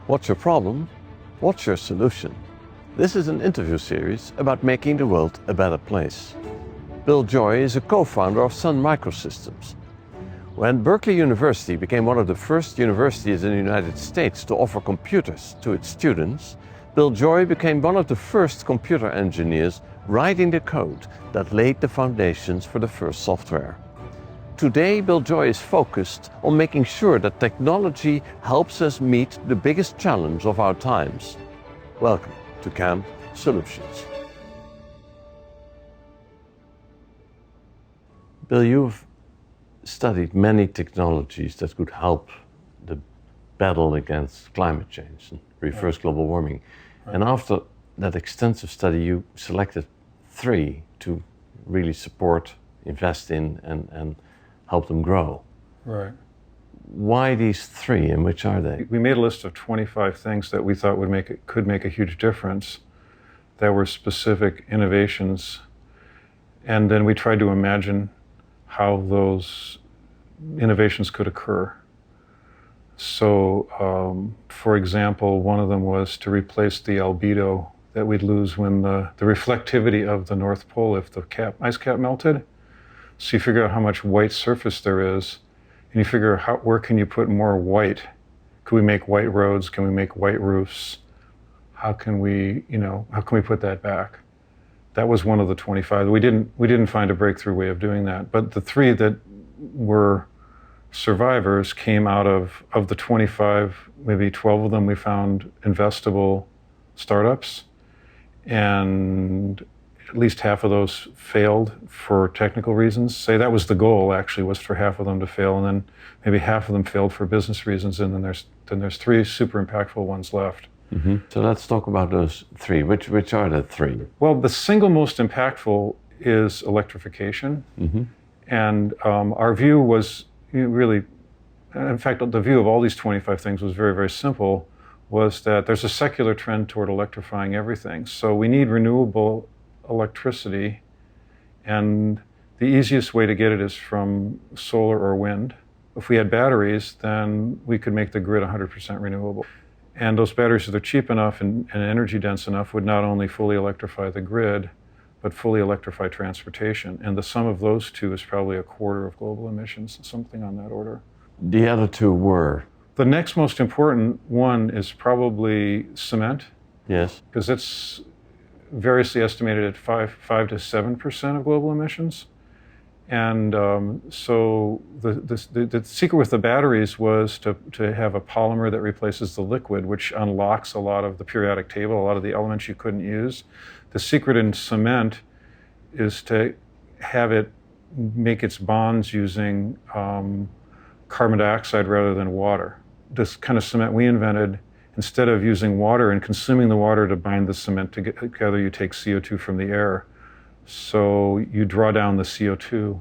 What's your problem? What's your solution? This is an interview series about making the world a better place. Bill Joy is a co-founder of Sun Microsystems. When Berkeley University became one of the first universities in the United States to offer computers to its students, Bill Joy became one of the first computer engineers writing the code that laid the foundations for the first software. Today, Bill Joy is focused on making sure that technology helps us meet the biggest challenge of our times. Welcome to Kamp Solutions. Bill, you've studied many technologies that could help the battle against climate change and reverse global warming. Right. And after that extensive study, you selected 3 to really support, invest in, and help them grow. Right. Why these 3, and which are they? We made a list of 25 things that we thought could make a huge difference, that were specific innovations, and then we tried to imagine how those innovations could occur. So, for example, one of them was to replace the albedo that we'd lose when the reflectivity of the North Pole if the ice cap melted. So you figure out how much white surface there is, and you figure out where can you put more white. Can we make white roads? Can we make white roofs? How can we put that back? That was one of the 25. We didn't find a breakthrough way of doing that. But the 3 that were survivors came out of the 25, maybe 12 of them we found investable startups, and at least half of those failed for technical reasons. Say that was the goal, actually, was for half of them to fail, and then maybe half of them failed for business reasons, and then there's 3 super impactful ones left. Mm-hmm. So let's talk about those 3. Which are the 3? Well, the single most impactful is electrification. Mm-hmm. And our view was really, in fact, the view of all these 25 things was very, very simple, was that there's a secular trend toward electrifying everything. So we need renewable electricity, and the easiest way to get it is from solar or wind. If we had batteries, then we could make the grid 100% renewable. And those batteries, if they're cheap enough and energy dense enough, would not only fully electrify the grid, but fully electrify transportation. And the sum of those 2 is probably 1/4 of global emissions, something on that order. The other 2 were? The next most important one is probably cement. Yes. Because it's variously estimated at 5 to 7% of global emissions. And so the secret with the batteries was to have a polymer that replaces the liquid, which unlocks a lot of the periodic table, a lot of the elements you couldn't use. The secret in cement is to have it make its bonds using carbon dioxide rather than water. This kind of cement we invented, instead of using water and consuming the water to bind the cement together, you take CO2 from the air. So you draw down the CO2.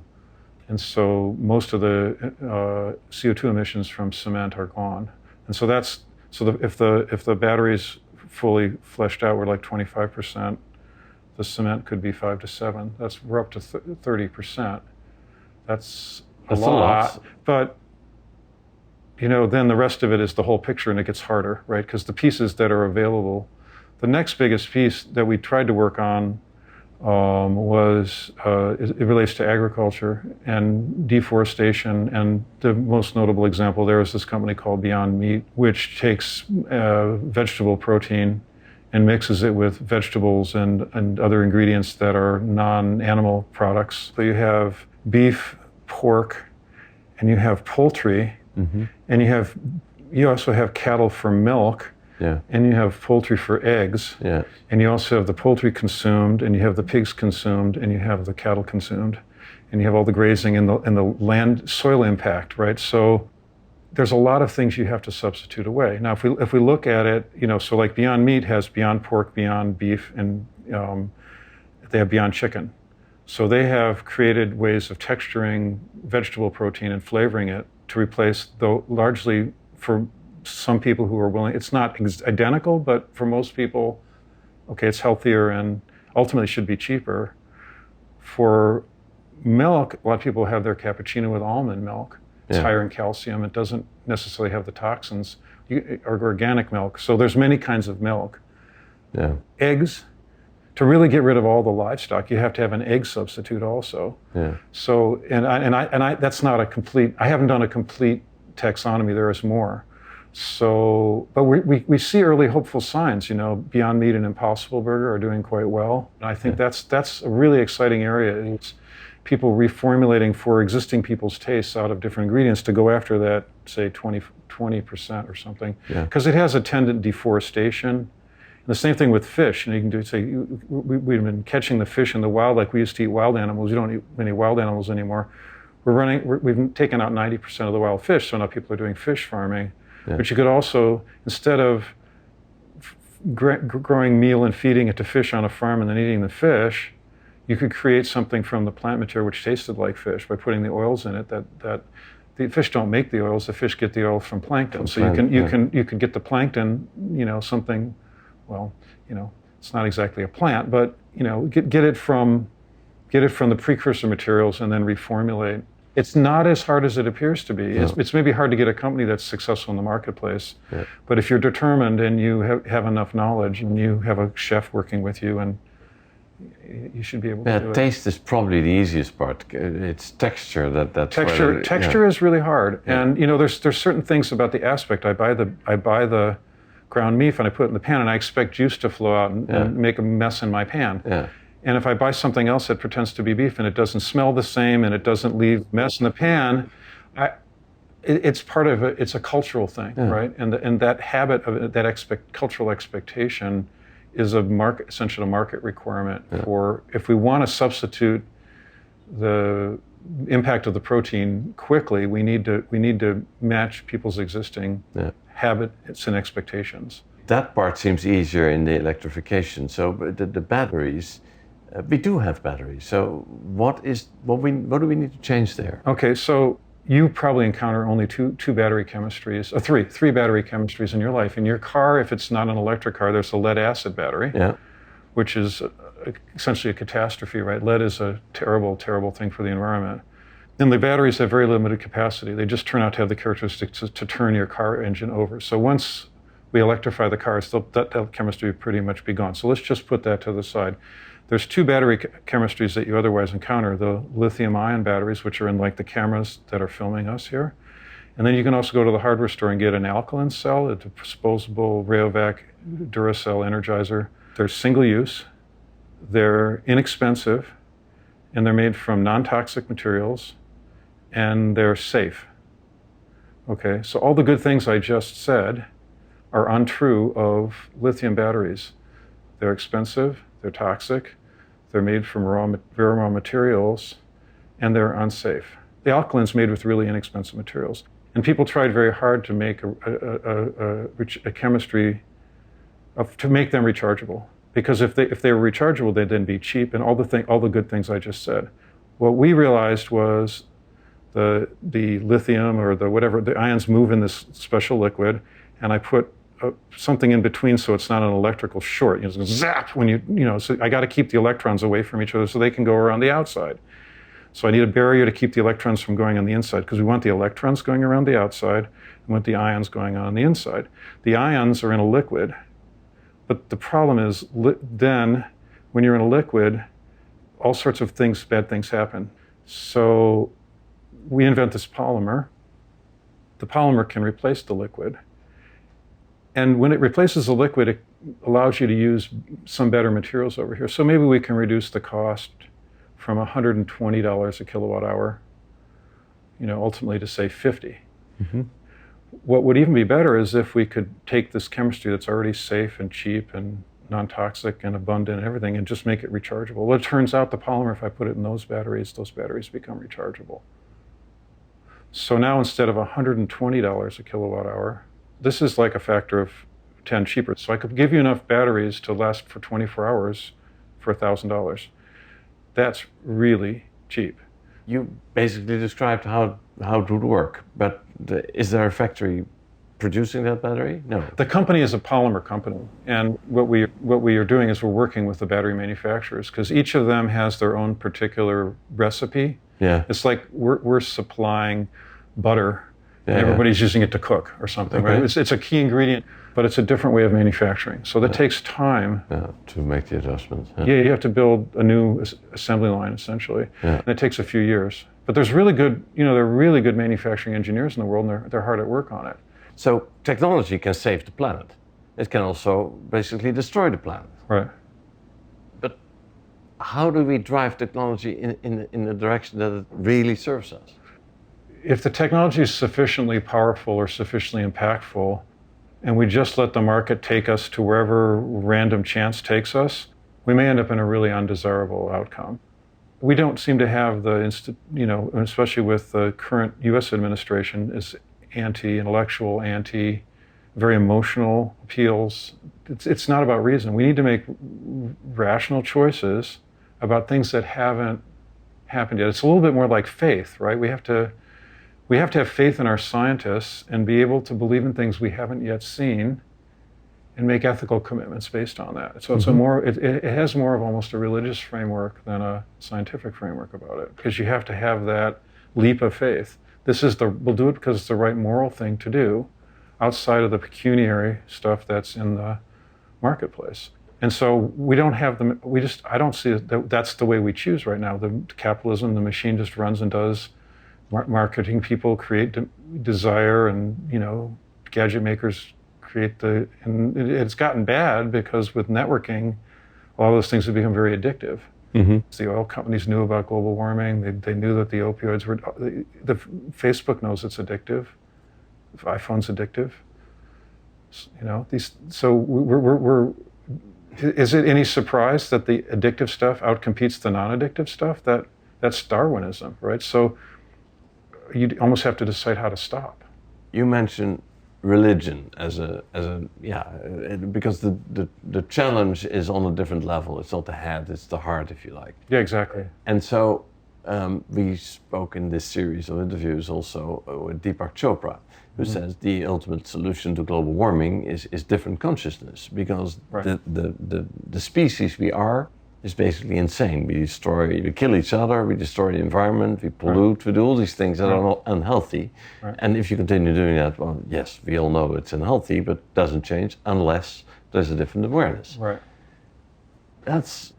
And so most of the CO2 emissions from cement are gone. And so if the batteries fully fleshed out were like 25%, the cement could be 5 to 7. We're up to 30%. That's a lot. But then the rest of it is the whole picture, and it gets harder, right? Because the pieces that are available, the next biggest piece that we tried to work on it relates to agriculture and deforestation. And the most notable example there is this company called Beyond Meat, which takes vegetable protein and mixes it with vegetables and other ingredients that are non-animal products. So you have beef, pork, and you have poultry. Mm-hmm. And you also have cattle for milk, yeah, and you have poultry for eggs, yeah, and you also have the poultry consumed, and you have the pigs consumed, and you have the cattle consumed, and you have all the grazing and the land soil impact, right? So there's a lot of things you have to substitute away. Now, if we look at it, so like Beyond Meat has Beyond Pork, Beyond Beef, and they have Beyond Chicken. So they have created ways of texturing vegetable protein and flavoring it to replace, though largely for some people who are willing, it's not identical, but for most people, okay, it's healthier and ultimately should be cheaper. For milk, a lot of people have their cappuccino with almond milk. It's higher in calcium. It doesn't necessarily have the toxins. or organic milk. So there's many kinds of milk. Yeah. Eggs, to really get rid of all the livestock, you have to have an egg substitute also. Yeah. So, that's not a complete, I haven't done a complete taxonomy, there is more. So, but we see early hopeful signs, you know, Beyond Meat and Impossible Burger are doing quite well. And I think that's a really exciting area. It's people reformulating for existing people's tastes out of different ingredients to go after that, say 20% or something. Because it has attendant deforestation. And the same thing with fish. And you can do, say, we've been catching the fish in the wild like we used to eat wild animals. You don't eat many wild animals anymore. We've taken out 90% of the wild fish, so now people are doing fish farming. Yeah. But you could also, instead of growing meal and feeding it to fish on a farm and then eating the fish, you could create something from the plant material which tasted like fish by putting the oils in it. That the fish don't make the oils; the fish get the oil from plankton. So you can get the plankton, you know, something. Well, you know, it's not exactly a plant, but you know, get it from the precursor materials and then reformulate. It's not as hard as it appears to be. No. It's maybe hard to get a company that's successful in the marketplace, but if you're determined and you have enough knowledge and you have a chef working with you, and you should be able to do it. Taste is probably the easiest part. It's texture that's texture is really hard, and you know there's certain things about the aspect. I buy the ground beef and I put it in the pan and I expect juice to flow out and make a mess in my pan. Yeah. And if I buy something else that pretends to be beef and it doesn't smell the same and it doesn't leave mess in the pan, it's part of it. It's a cultural thing, right? And that habit of that cultural expectation is essentially a market requirement for if we want to substitute the impact of the protein quickly, we need to match people's existing habits and expectations. That part seems easier in the electrification. So the batteries. We do have batteries. So what do we need to change there? Okay, so you probably encounter only two battery chemistries, or three battery chemistries in your life. In your car, if it's not an electric car, there's a lead acid battery, which is essentially a catastrophe, right? Lead is a terrible, terrible thing for the environment. And the batteries have very limited capacity. They just turn out to have the characteristics to turn your car engine over. So once we electrify the cars, that chemistry would pretty much be gone. So let's just put that to the side. There's two battery chemistries that you otherwise encounter, the lithium-ion batteries, which are in like the cameras that are filming us here. And then you can also go to the hardware store and get an alkaline cell, a disposable Rayovac Duracell Energizer. They're single use, they're inexpensive, and they're made from non-toxic materials, and they're safe. Okay, so all the good things I just said are untrue of lithium batteries. They're expensive, they're toxic, they're made from very raw materials, and they're unsafe. The alkaline's made with really inexpensive materials. And people tried very hard to make a chemistry to make them rechargeable. Because if they were rechargeable, they'd then be cheap and all the good things I just said. What we realized was the lithium or the ions move in this special liquid, and I put something in between so it's not an electrical short. You know, zap so I got to keep the electrons away from each other so they can go around the outside. So I need a barrier to keep the electrons from going on the inside because we want the electrons going around the outside and we want the ions going on the inside. The ions are in a liquid, but the problem is then when you're in a liquid, all sorts of bad things happen. So we invent this polymer. The polymer can replace the liquid. And when it replaces the liquid, it allows you to use some better materials over here. So maybe we can reduce the cost from $120 a kilowatt hour, ultimately to say 50. Mm-hmm. What would even be better is if we could take this chemistry that's already safe and cheap and non-toxic and abundant and everything and just make it rechargeable. Well, it turns out the polymer, if I put it in those batteries become rechargeable. So now instead of $120 a kilowatt hour, this is like a factor of 10 cheaper. So I could give you enough batteries to last for 24 hours for $1,000. That's really cheap. You basically described how it would work, but is there a factory producing that battery? No. The company is a polymer company, and what we are doing is we're working with the battery manufacturers because each of them has their own particular recipe. Yeah. It's like we're supplying butter and everybody's using it to cook or something, right? It's a key ingredient, but it's a different way of manufacturing. So that takes time. To make the adjustments. Yeah, you have to build a new assembly line, essentially. And it takes a few years. But there's really good, there are really good manufacturing engineers in the world, and they're hard at work on it. So technology can save the planet. It can also basically destroy the planet. Right. But how do we drive technology in the direction that it really serves us? If the technology is sufficiently powerful or sufficiently impactful, and we just let the market take us to wherever random chance takes us, we may end up in a really undesirable outcome. We don't seem to have especially with the current US administration, is anti-intellectual, very emotional appeals. It's not about reason. We need to make rational choices about things that haven't happened yet. It's a little bit more like faith, right? We have to have faith in our scientists and be able to believe in things we haven't yet seen and make ethical commitments based on that. So it has more of almost a religious framework than a scientific framework about it, because you have to have that leap of faith. We'll do it because it's the right moral thing to do outside of the pecuniary stuff that's in the marketplace. And so we don't have I don't see that's the way we choose right now. The capitalism, the machine just runs and does. Marketing people create desire, and gadget makers create and it's gotten bad because with networking, all those things have become very addictive. The oil companies knew about global warming. They knew that the opioids were. The Facebook knows it's addictive. The iPhone's addictive. So is it any surprise that the addictive stuff outcompetes the non-addictive stuff? That's Darwinism, right? So you almost have to decide how to stop. You mentioned religion because the challenge is on a different level. It's not the head, it's the heart, if you like. Yeah, exactly. And so we spoke in this series of interviews also with Deepak Chopra, who says the ultimate solution to global warming is different consciousness, because the species we are is basically insane. We kill each other, we destroy the environment, we pollute, we do all these things that are not unhealthy. And if you continue doing that, well, yes, we all know it's unhealthy, but it doesn't change unless there's a different awareness. Right. That's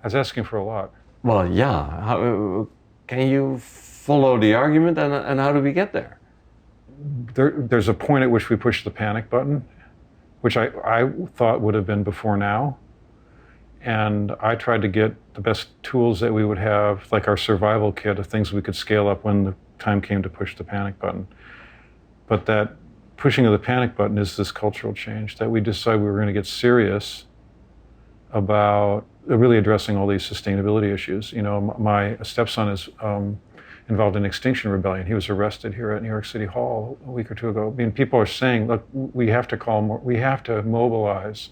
asking for a lot. Well, yeah. How, can you follow the argument, and how do we get there? There's a point at which we push the panic button, which I thought would have been before now. And I tried to get the best tools that we would have, like our survival kit of things we could scale up when the time came to push the panic button. But that pushing of the panic button is this cultural change, that we decided we were going to get serious about really addressing all these sustainability issues. My stepson is involved in Extinction Rebellion. He was arrested here at New York City Hall a week or two ago. People are saying, look, we have to mobilize.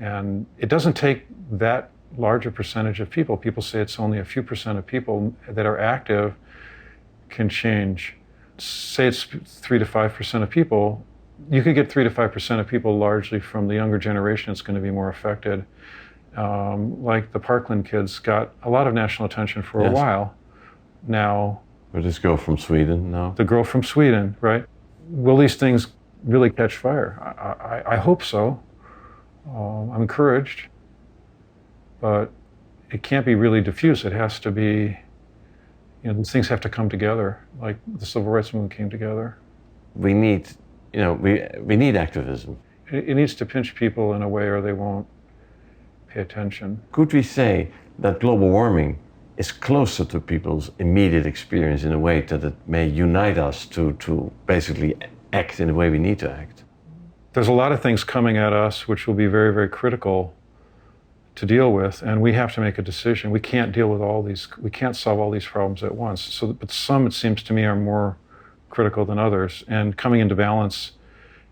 And it doesn't take that large a percentage of people. People say it's only a few percent of people that are active can change. Say it's 3 to 5% of people. You could get 3 to 5% of people largely from the younger generation that's going to be more affected. Like the Parkland kids got a lot of national attention for a while. Now, or this girl from Sweden now? The girl from Sweden, right? Will these things really catch fire? I hope so. I'm encouraged, but it can't be really diffuse. It has to be, these things have to come together, like the civil rights movement came together. We need, we need activism. It needs to pinch people in a way or they won't pay attention. Could we say that global warming is closer to people's immediate experience in a way that it may unite us to basically act in the way we need to act? There's a lot of things coming at us which will be very, very critical to deal with, and we have to make a decision. We can't deal with we can't solve all these problems at once. But some, it seems to me, are more critical than others, and coming into balance.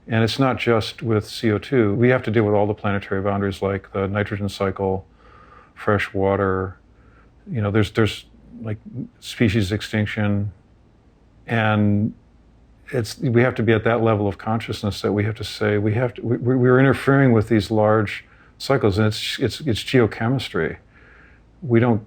And it's not just with CO2. We have to deal with all the planetary boundaries, like the nitrogen cycle, fresh water. There's like species extinction, and we have to be at that level of consciousness that we have to say we're interfering with these large cycles, and it's geochemistry. We don't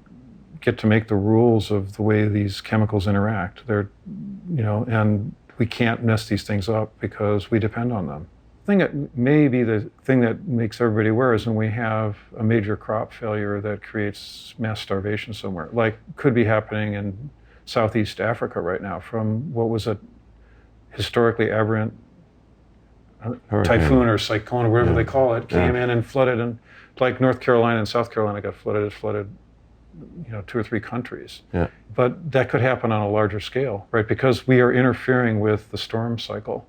get to make the rules of the way these chemicals interact. They're, and we can't mess these things up because we depend on them. The thing that may be the thing that makes everybody aware is when we have a major crop failure that creates mass starvation somewhere, like could be happening in Southeast Africa right now from what was a historically aberrant typhoon or cyclone or whatever they call it, came in and flooded, and like North Carolina and South Carolina got flooded. It flooded, 2 or 3 countries. Yeah. But that could happen on a larger scale, right? Because we are interfering with the storm cycle.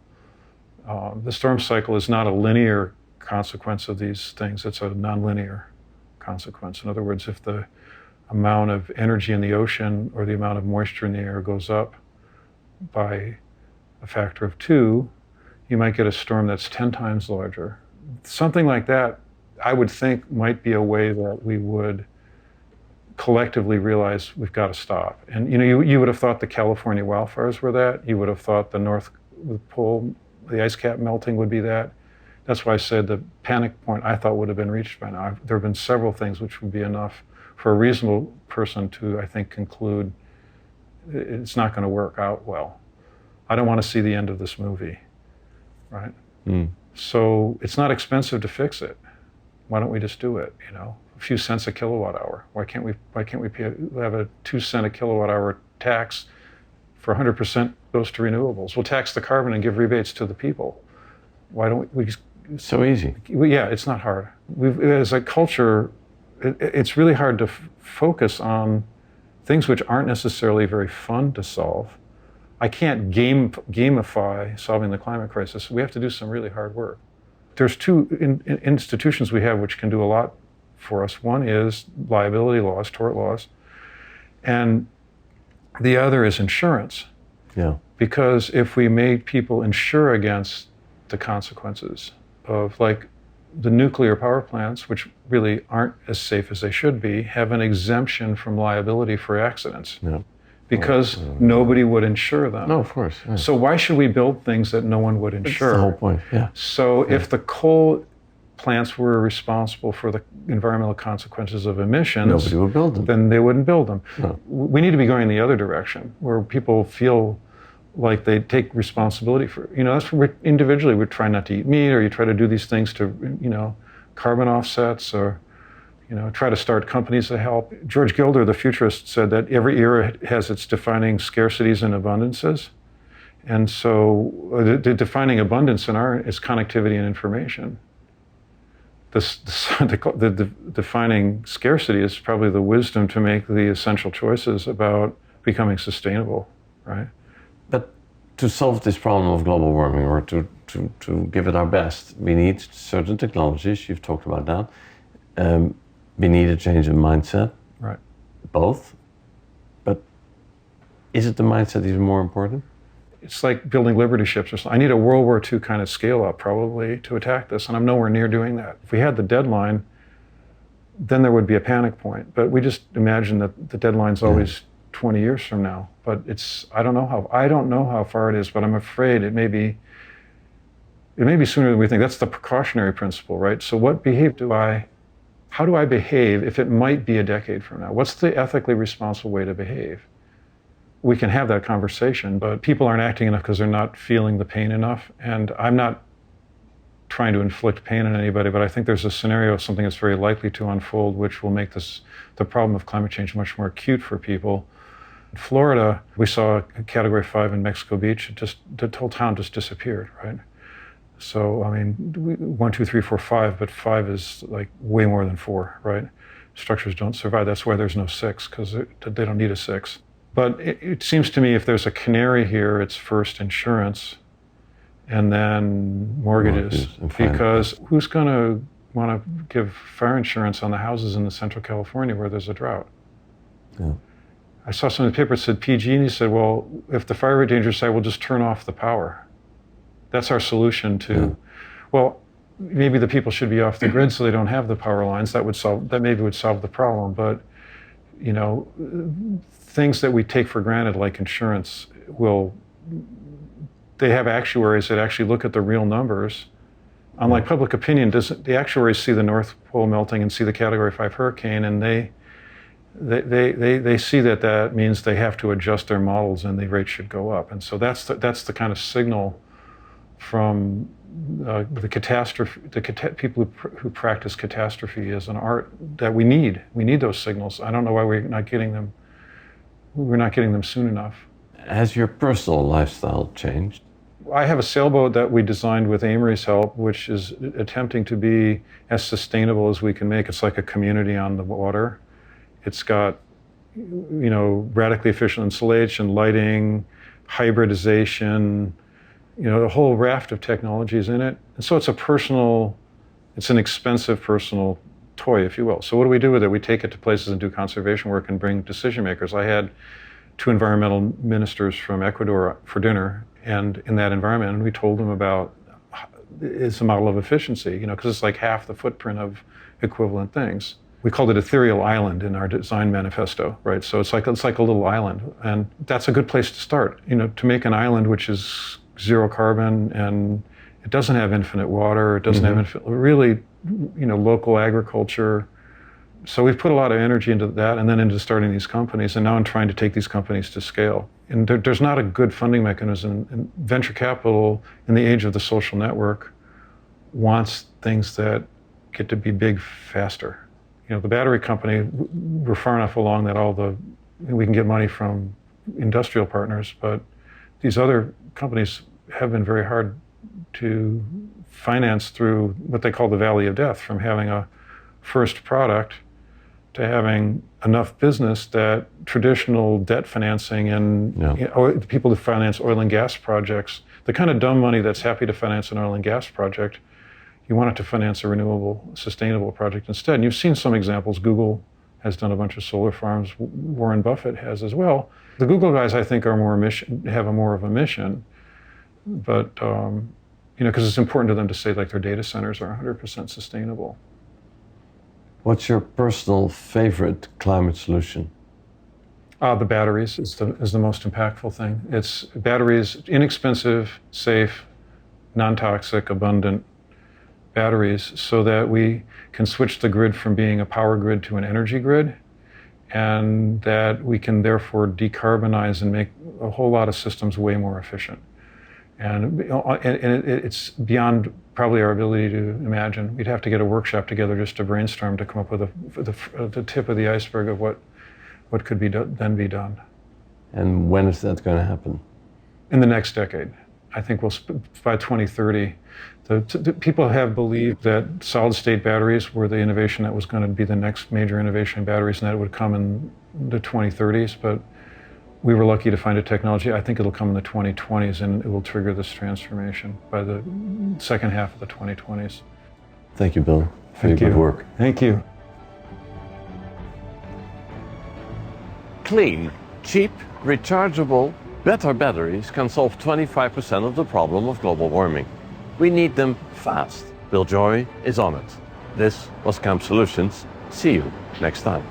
The storm cycle is not a linear consequence of these things. It's a nonlinear consequence. In other words, if the amount of energy in the ocean or the amount of moisture in the air goes up by a factor of 2, you might get a storm that's 10 times larger. Something like that, I would think, might be a way that we would collectively realize we've got to stop. And you would have thought the California wildfires were that. You would have thought the North Pole, the ice cap melting would be that. That's why I said the panic point I thought would have been reached by now. There have been several things which would be enough for a reasonable person to, I think, conclude it's not going to work out well. I don't want to see the end of this movie, right? So it's not expensive to fix it. Why don't we just do it? A few cents a kilowatt hour. Why can't we have a 2 cent a kilowatt hour tax for 100% goes to renewables? We'll tax the carbon and give rebates to the people. Why don't we just, so easy. Yeah, it's not hard. As a culture, it's really hard to focus on things which aren't necessarily very fun to solve. I can't gamify solving the climate crisis. We have to do some really hard work. There's 2 institutions we have which can do a lot for us. One is liability laws, tort laws, and the other is insurance. Yeah. Because if we made people insure against the consequences of, like, the nuclear power plants, which really aren't as safe as they should be, have an exemption from liability for accidents. Yeah. Because nobody would insure them. No, of course. Yeah. So why should we build things that no one would insure? That's the whole point, yeah. So if the coal plants were responsible for the environmental consequences of emissions, nobody would build them. Then they wouldn't build them. No. We need to be going the other direction, where people feel like they take responsibility for, that's what individually we're trying not to eat meat, or you try to do these things to, carbon offsets, or try to start companies that help. George Gilder, the futurist, said that every era has its defining scarcities and abundances. And so the defining abundance in art is connectivity and information. The defining scarcity is probably the wisdom to make the essential choices about becoming sustainable, right? But to solve this problem of global warming, or to give it our best, we need certain technologies. You've talked about that. We need a change in mindset. Right. Both. But is it the mindset even more important? It's like building Liberty ships or something. I need a World War II kind of scale up probably to attack this, and I'm nowhere near doing that. If we had the deadline, then there would be a panic point. But we just imagine that the deadline's always 20 years from now. But I don't know how far it is, but I'm afraid it may be sooner than we think. That's the precautionary principle, right? So how do I behave if it might be a decade from now? What's the ethically responsible way to behave? We can have that conversation, but people aren't acting enough because they're not feeling the pain enough. And I'm not trying to inflict pain on anybody, but I think there's a scenario of something that's very likely to unfold, which will make the problem of climate change much more acute for people. In Florida, we saw a Category 5 in Mexico Beach. The whole town just disappeared, right? So, 1, 2, 3, 4, 5, but 5 is like way more than 4, right? Structures don't survive. That's why there's no 6, because they don't need a 6. But it seems to me if there's a canary here, it's first insurance and then mortgages. Because who's going to want to give fire insurance on the houses in the Central California where there's a drought? Yeah. I saw some in the paper that said PG, and he said, well, if the fire rate danger side, we'll just turn off the power. That's our solution to, well, maybe the people should be off the grid so they don't have the power lines. That maybe would solve the problem. But, things that we take for granted, like insurance, they have actuaries that actually look at the real numbers. Unlike public opinion, the actuaries see the North Pole melting and see the Category 5 hurricane, and they see that that means they have to adjust their models and the rates should go up. And so that's the kind of signal from the catastrophe, people who practice catastrophe as an art that we need. We need those signals. I don't know why we're not getting them. We're not getting them soon enough. Has your personal lifestyle changed? I have a sailboat that we designed with Amory's help, which is attempting to be as sustainable as we can make. It's like a community on the water. It's got, radically efficient insulation, lighting, hybridization, a whole raft of technologies in it. And so it's an expensive personal toy, if you will. So what do we do with it? We take it to places and do conservation work and bring decision makers. I had 2 environmental ministers from Ecuador for dinner, and in that environment, and we told them about it's a model of efficiency, because it's like half the footprint of equivalent things. We called it ethereal island in our design manifesto, right? So it's like a little island, and that's a good place to start. To make an island which is zero carbon and it doesn't have infinite water, it doesn't have really, local agriculture. So we've put a lot of energy into that, and then into starting these companies, and now I'm trying to take these companies to scale. And there's not a good funding mechanism. And venture capital, in the age of the social network, wants things that get to be big faster. The battery company, we're far enough along that we can get money from industrial partners, but these other companies have been very hard to finance through what they call the valley of death, from having a first product to having enough business that traditional debt financing and people who finance oil and gas projects, the kind of dumb money that's happy to finance an oil and gas project, you want it to finance a renewable, sustainable project instead. And you've seen some examples. Google has done a bunch of solar farms. Warren Buffett has as well. The Google guys, I think, have more of a mission, but because it's important to them to say like their data centers are 100% sustainable. What's your personal favorite climate solution? The batteries is the most impactful thing. It's batteries, inexpensive, safe, non-toxic, abundant batteries, so that we can switch the grid from being a power grid to an energy grid, and that we can therefore decarbonize and make a whole lot of systems way more efficient. And it's beyond probably our ability to imagine. We'd have to get a workshop together just to brainstorm to come up with the tip of the iceberg of what could then be done. And when is that going to happen? In the next decade. I think by 2030, the people have believed that solid-state batteries were the innovation that was going to be the next major innovation in batteries, and that it would come in the 2030s. But we were lucky to find a technology. I think it'll come in the 2020s, and it will trigger this transformation by the second half of the 2020s. Thank you, Bill, for your good work. Thank you. Clean, cheap, rechargeable, better batteries can solve 25% of the problem of global warming. We need them fast. Bill Joy is on it. This was Kamp Solutions. See you next time.